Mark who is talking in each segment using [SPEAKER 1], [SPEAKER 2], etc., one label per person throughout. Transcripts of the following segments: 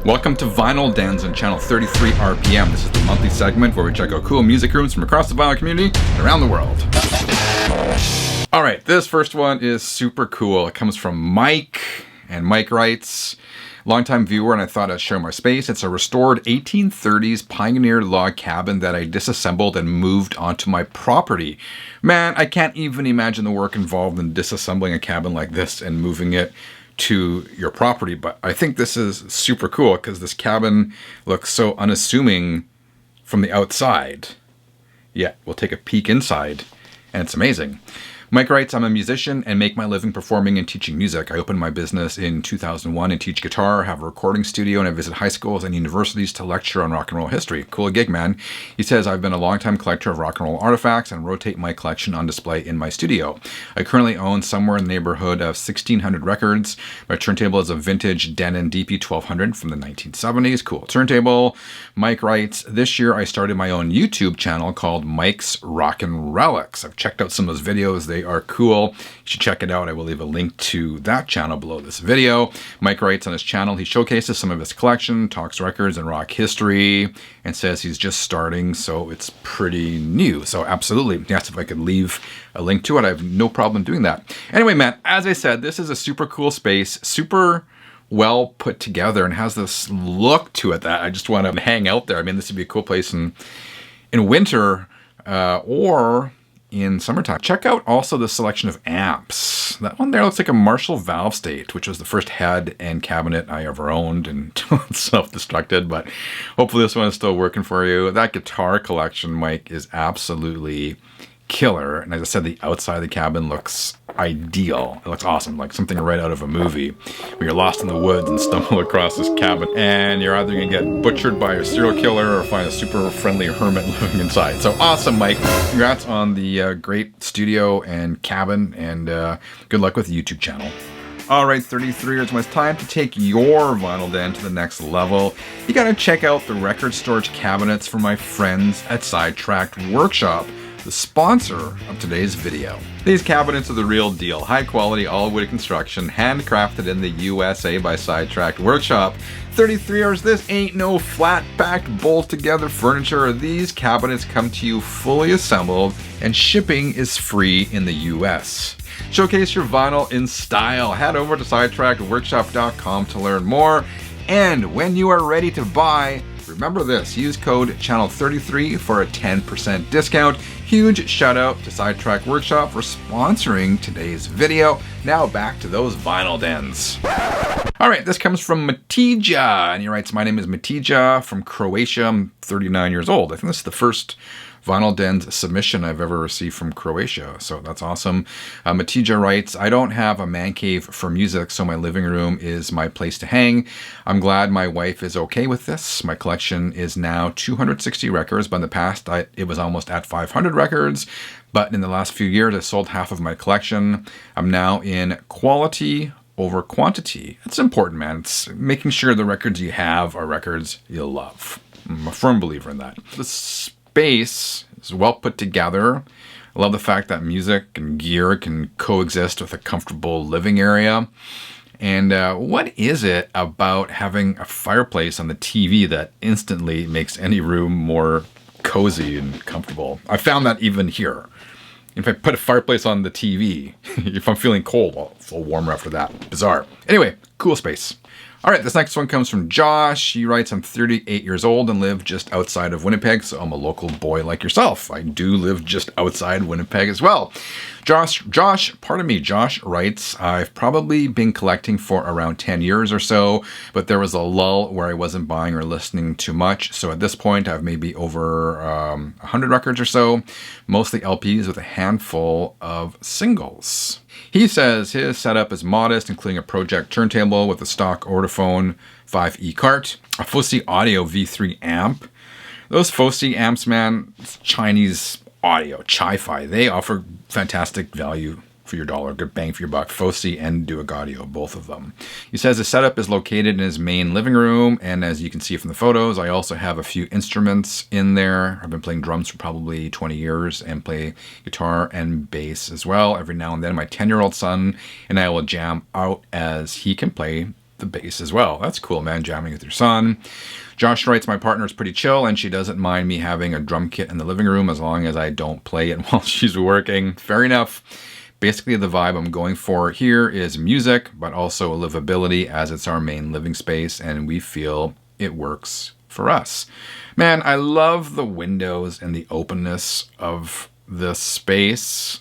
[SPEAKER 1] Welcome to Vinyl Dens on channel 33 RPM. This is the monthly segment where we check out cool music rooms from across the vinyl community and around the world. Alright, this first one is super cool. It comes from Mike, and Mike writes, longtime viewer, and I thought I'd share my space. It's a restored 1830s pioneer log cabin that I disassembled and moved onto my property. Man, I can't even imagine the work involved in disassembling a cabin like this and moving it to your property, but I think this is super cool because this cabin looks so unassuming from the outside. Yeah, we'll take a peek inside, and it's amazing. Mike writes, I'm a musician and make my living performing and teaching music. I opened my business in 2001 and teach guitar, have a recording studio, and I visit high schools and universities to lecture on rock and roll history. Cool gig, man. He says, I've been a longtime collector of rock and roll artifacts and rotate my collection on display in my studio. I currently own somewhere in the neighborhood of 1,600 records. My turntable is a vintage Denon DP 1200 from the 1970s. Cool turntable. Mike writes, this year I started my own YouTube channel called Mike's Rockin' Relics. I've checked out some of those videos. They are cool. You should check it out. I will leave a link to that channel below this video. Mike writes on his channel, he showcases some of his collection, talks records and rock history, and says he's just starting, so it's pretty new. So absolutely, yes, if I could leave a link to it, I have no problem doing that. Anyway, man, as I said, this is a super cool space, super well put together, and has this look to it that I just want to hang out there. I mean, this would be a cool place in winter or in summertime. Check out also the selection of amps. That one there looks like a Marshall Valve State, which was the first head and cabinet I ever owned, and self-destructed, but hopefully this one is still working for you. That guitar collection, Mike, is absolutely killer. And as I said, the outside of the cabin looks ideal. It looks awesome, like something right out of a movie where you're lost in the woods and stumble across this cabin and you're either gonna get butchered by a serial killer or find a super friendly hermit living inside. So awesome, Mike. Congrats on the great studio and cabin, and good luck with the YouTube channel. Alright, 33ers, when it's time to take your vinyl den to the next level, you gotta check out the record storage cabinets from my friends at Sidetrack Workshop, the sponsor of today's video. These cabinets are the real deal. High quality, all wood construction, handcrafted in the USA by Sidetrack Workshop. 33ers, this ain't no flat-packed, bolt-together furniture. These cabinets come to you fully assembled, and shipping is free in the US. Showcase your vinyl in style. Head over to sidetrackworkshop.com to learn more. And when you are ready to buy, remember this, use code channel33 for a 10% discount. Huge shout out to Sidetrack Workshop for sponsoring today's video. Now back to those vinyl dens. Alright, this comes from Matia, and he writes, my name is Matia from Croatia. I'm 39 years old. I think this is the first Vinyl Dens submission I've ever received from Croatia, so that's awesome. Matija writes, I don't have a man cave for music, so my living room is my place to hang. I'm glad my wife is okay with this. My collection is now 260 records, but in the past it was almost at 500 records. But in the last few years, I sold half of my collection. I'm now in quality over quantity. It's important, man. It's making sure the records you have are records you'll love. I'm a firm believer in that. The space is well put together. I love the fact that music and gear can coexist with a comfortable living area. And what is it about having a fireplace on the TV that instantly makes any room more cozy and comfortable? I found that even here. If I put a fireplace on the TV, if I'm feeling cold, I'll feel warmer after that. Bizarre. Anyway, cool space. All right, this next one comes from Josh. He writes, I'm 38 years old and live just outside of Winnipeg, so I'm a local boy like yourself. I do live just outside Winnipeg as well. Josh writes, I've probably been collecting for around 10 years or so, but there was a lull where I wasn't buying or listening too much. So at this point, I've maybe over 100 records or so, mostly LPs with a handful of singles. He says his setup is modest, including a project turntable with a stock Ortophone 5E cart, a Fosi Audio V3 amp. Those Fosi amps, man, it's Chinese audio, Chi-Fi. They offer fantastic value for your dollar, good bang for your buck. Fosi and Duig Audio, both of them. He says the setup is located in his main living room, and as you can see from the photos, I also have a few instruments in there. I've been playing drums for probably 20 years and play guitar and bass as well. Every now and then my 10-year-old son and I will jam out as he can play the the bass as well. That's cool, man, jamming with your son. Josh writes, my partner is pretty chill and she doesn't mind me having a drum kit in the living room as long as I don't play it while she's working. Fair enough. Basically, the vibe I'm going for here is music, but also livability as it's our main living space and we feel it works for us. Man, I love the windows and the openness of this space.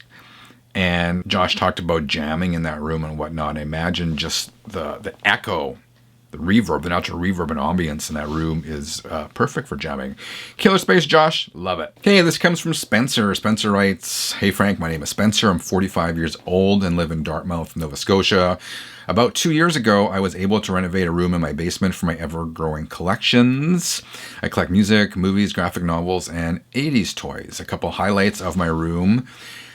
[SPEAKER 1] And Josh talked about jamming in that room and whatnot. I imagine just the echo, the reverb, the natural reverb and ambience in that room is perfect for jamming. Killer space, Josh. Love it. Okay, this comes from Spencer. Spencer writes, hey Frank, my name is Spencer. I'm 45 years old and live in Dartmouth, Nova Scotia. About 2 years ago, I was able to renovate a room in my basement for my ever-growing collections. I collect music, movies, graphic novels, and 80s toys. A couple highlights of my room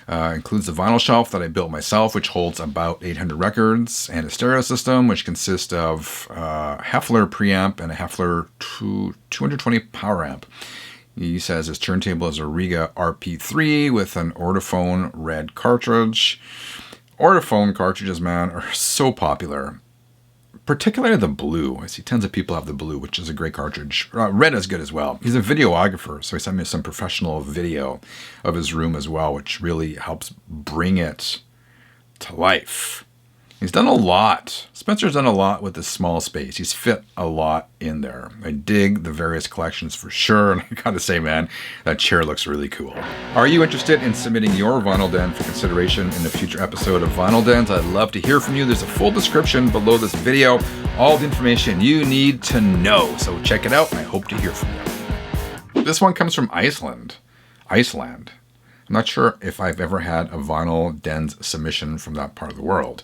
[SPEAKER 1] includes the vinyl shelf that I built myself, which holds about 800 records, and a stereo system, which consists of a Heffler preamp and a Heffler 220 power amp. He says his turntable is a Riga RP3 with an Ortophone red cartridge. Ortophone cartridges, man, are so popular. Particularly the blue. I see tons of people have the blue, which is a great cartridge. Red is good as well. He's a videographer, so he sent me some professional video of his room as well, which really helps bring it to life. He's done a lot. Spencer's done a lot with this small space. He's fit a lot in there. I dig the various collections for sure. And I gotta say, man, that chair looks really cool. Are you interested in submitting your vinyl den for consideration in a future episode of Vinyl Dens? I'd love to hear from you. There's a full description below this video. All the information you need to know. So check it out. I hope to hear from you. This one comes from Iceland. Iceland. I'm not sure if I've ever had a Vinyl Dens submission from that part of the world.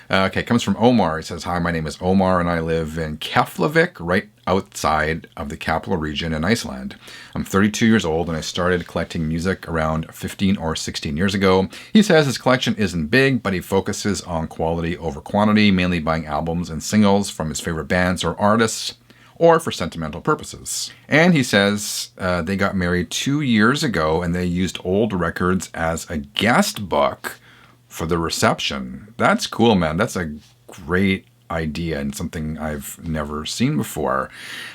[SPEAKER 1] Okay, it comes from Omar. He says, hi, my name is Omar and I live in Keflavik, right outside of the capital region in Iceland. I'm 32 years old and I started collecting music around 15 or 16 years ago. He says his collection isn't big, but he focuses on quality over quantity, mainly buying albums and singles from his favorite bands or artists, or for sentimental purposes. And he says they got married 2 years ago and they used old records as a guest book for the reception. That's cool, man. That's a great idea and something I've never seen before.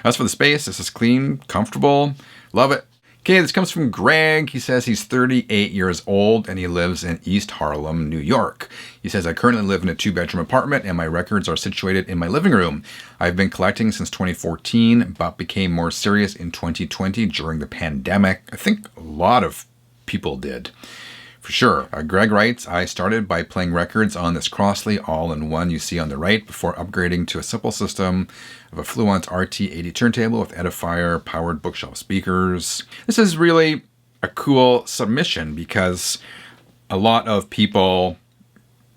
[SPEAKER 1] As for the space, this is clean, comfortable. Love it. Okay, this comes from Greg. He says he's 38 years old and he lives in East Harlem, New York. He says, I currently live in a 2-bedroom apartment and my records are situated in my living room. I've been collecting since 2014, but became more serious in 2020 during the pandemic. I think a lot of people did. For sure. Greg writes, I started by playing records on this Crossley all-in-one you see on the right before upgrading to a simple system of a Fluence RT80 turntable with edifier powered bookshelf speakers. This is really a cool submission because a lot of people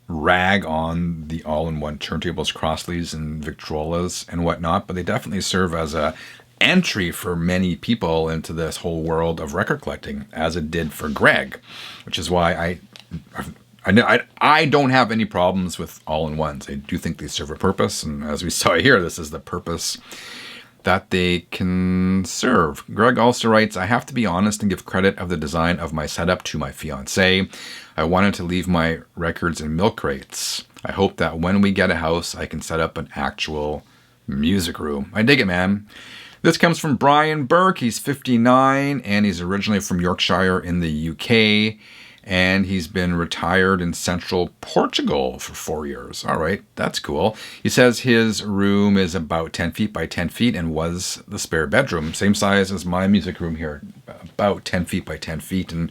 [SPEAKER 1] rag on the all-in-one turntables, Crossleys and Victrolas and whatnot, but they definitely serve as a entry for many people into this whole world of record collecting, as it did for Greg, which is why I don't have any problems with all-in-ones. I do think they serve a purpose, and as we saw here, this is the purpose that they can serve. Greg also writes, I have to be honest and give credit of the design of my setup to my fiance. I wanted to leave my records in milk crates. I hope that when we get a house, I can set up an actual music room. I dig it, man. This comes from Brian Burke. He's 59 and he's originally from Yorkshire in the UK. And he's been retired in central Portugal for 4 years. All right, that's cool. He says his room is about 10 feet by 10 feet and was the spare bedroom. Same size as my music room here, about 10 feet by 10 feet and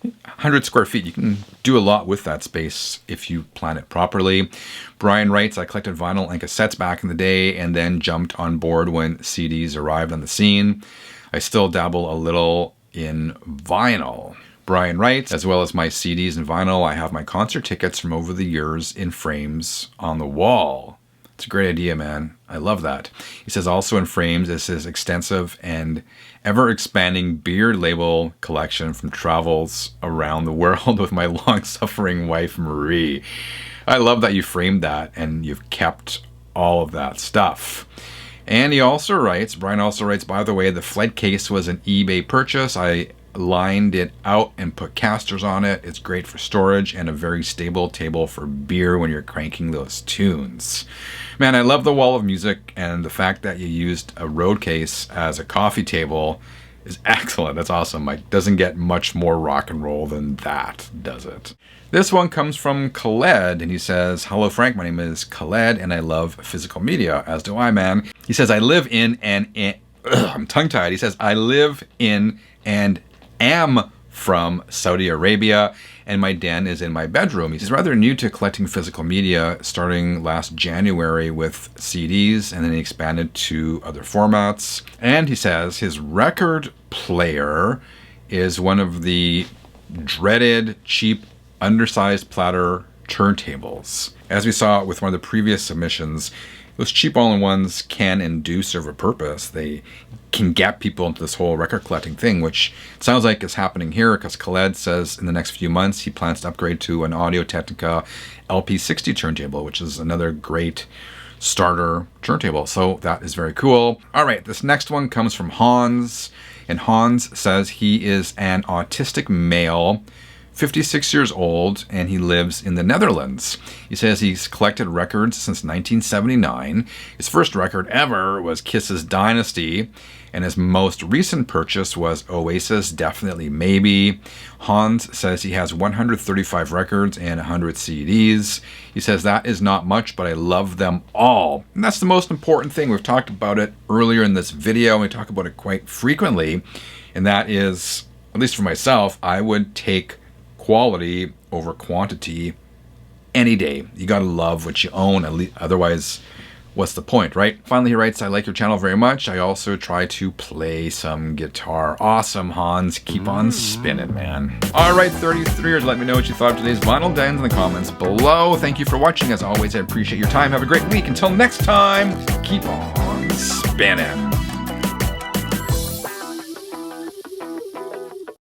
[SPEAKER 1] 100 square feet. You can do a lot with that space if you plan it properly. Brian writes, I collected vinyl and cassettes back in the day and then jumped on board when CDs arrived on the scene. I still dabble a little in vinyl. Brian writes, as well as my CDs and vinyl, I have my concert tickets from over the years in frames on the wall. It's a great idea, man. I love that. He says also in frames is his extensive and ever-expanding beer label collection from travels around the world with my long-suffering wife, Marie. I love that you framed that and you've kept all of that stuff. And he also writes, Brian also writes, by the way, the flight case was an eBay purchase. I lined it out and put casters on it. It's great for storage and a very stable table for beer when you're cranking those tunes. Man, I love the wall of music, and the fact that you used a road case as a coffee table is excellent. That's awesome. Like, doesn't get much more rock and roll than that, does it? This one comes from Khaled, and he says, "Hello, Frank. My name is Khaled, and I love physical media, as do I, man." He says, "I live in I'm tongue-tied. He says, I live in and am from Saudi Arabia, and my den is in my bedroom." He's rather new to collecting physical media, starting last January with CDs, and then he expanded to other formats. And he says his record player is one of the dreaded, cheap, undersized platter turntables. As we saw with one of the previous submissions, those cheap all-in-ones can and do serve a purpose. They can get people into this whole record collecting thing, which sounds like is happening here, because Khaled says in the next few months he plans to upgrade to an Audio-Technica LP60 turntable, which is another great starter turntable. So that is very cool. All right, this next one comes from Hans, and Hans says he is an autistic male, 56 years old, and he lives in the Netherlands. He says he's collected records since 1979. His first record ever was Kiss's Dynasty, and his most recent purchase was Oasis' Definitely Maybe. Hans says he has 135 records and 100 CDs. He says that is not much, but I love them all. And that's the most important thing. We've talked about it earlier in this video, and we talk about it quite frequently, and that is, at least for myself, I would take quality over quantity any day. You gotta love what you own, otherwise what's the point, right? Finally, he writes, "I like your channel very much. I also try to play some guitar." Awesome, Hans. Keep on spinning, man. All right, 33ers, let me know what you thought of today's vinyl down in the comments below. Thank you for watching. As always, I appreciate your time. Have a great week. Until next time, keep on spinning.